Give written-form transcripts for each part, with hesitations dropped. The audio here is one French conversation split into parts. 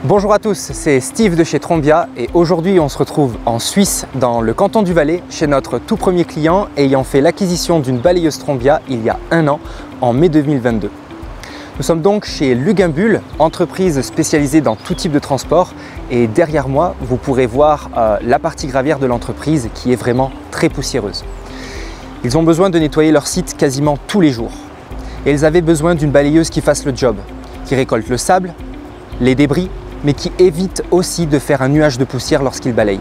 Bonjour à tous, c'est Steve de chez Trombia et aujourd'hui on se retrouve en Suisse, dans le canton du Valais, chez notre tout premier client ayant fait l'acquisition d'une balayeuse Trombia il y a un an, en mai 2022. Nous sommes donc chez Luginbull, entreprise spécialisée dans tout type de transport, et derrière moi vous pourrez voir la partie gravière de l'entreprise qui est vraiment très poussiéreuse. Ils ont besoin de nettoyer leur site quasiment tous les jours et ils avaient besoin d'une balayeuse qui fasse le job, qui récolte le sable, les débris, mais qui évite aussi de faire un nuage de poussière lorsqu'il balaye.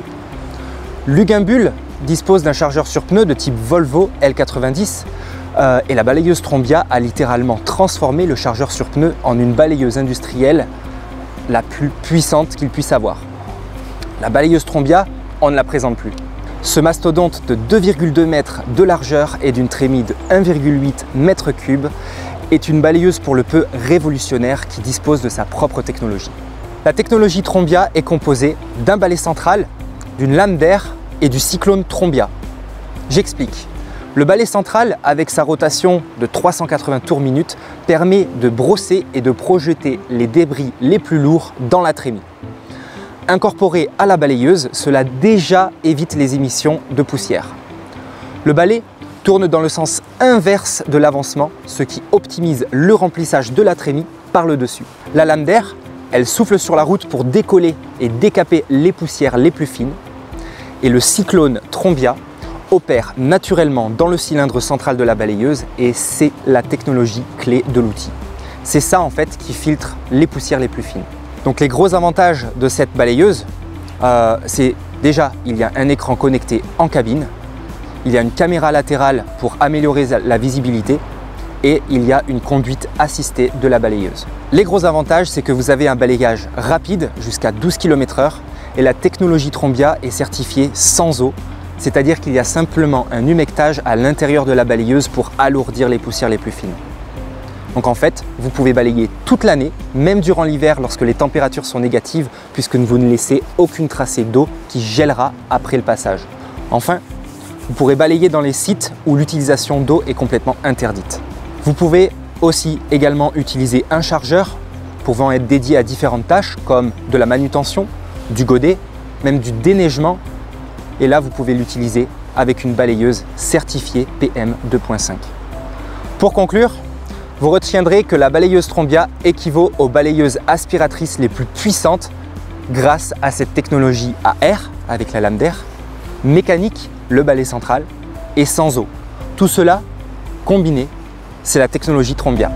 Luginbull dispose d'un chargeur sur pneus de type Volvo L90 et la balayeuse Trombia a littéralement transformé le chargeur sur pneus en une balayeuse industrielle la plus puissante qu'il puisse avoir. La balayeuse Trombia, on ne la présente plus. Ce mastodonte de 2,2 mètres de largeur et d'une trémie de 1,8 m3 est une balayeuse pour le peu révolutionnaire qui dispose de sa propre technologie. La technologie Trombia est composée d'un balai central, d'une lame d'air et du cyclone Trombia. J'explique. Le balai central, avec sa rotation de 380 tours minute, permet de brosser et de projeter les débris les plus lourds dans la trémie. Incorporé à la balayeuse, cela déjà évite les émissions de poussière. Le balai tourne dans le sens inverse de l'avancement, ce qui optimise le remplissage de la trémie par le dessus. La lame d'air, elle souffle sur la route pour décoller et décaper les poussières les plus fines. Et le cyclone Trombia opère naturellement dans le cylindre central de la balayeuse et c'est la technologie clé de l'outil. C'est ça en fait qui filtre les poussières les plus fines. Donc les gros avantages de cette balayeuse, c'est déjà il y a un écran connecté en cabine, il y a une caméra latérale pour améliorer la visibilité et il y a une conduite assistée de la balayeuse. Les gros avantages, c'est que vous avez un balayage rapide jusqu'à 12 km/h et la technologie Trombia est certifiée sans eau, c'est-à-dire qu'il y a simplement un humectage à l'intérieur de la balayeuse pour alourdir les poussières les plus fines. Donc en fait, vous pouvez balayer toute l'année, même durant l'hiver lorsque les températures sont négatives, puisque vous ne laissez aucune tracée d'eau qui gèlera après le passage. Enfin, vous pourrez balayer dans les sites où l'utilisation d'eau est complètement interdite. Vous pouvez aussi également utiliser un chargeur pouvant être dédié à différentes tâches comme de la manutention, du godet, même du déneigement. Et là, vous pouvez l'utiliser avec une balayeuse certifiée PM 2.5. Pour conclure, vous retiendrez que la balayeuse Trombia équivaut aux balayeuses aspiratrices les plus puissantes grâce à cette technologie à air avec la lame d'air, mécanique, le balai central et sans eau. Tout cela combiné, c'est la technologie Trombia.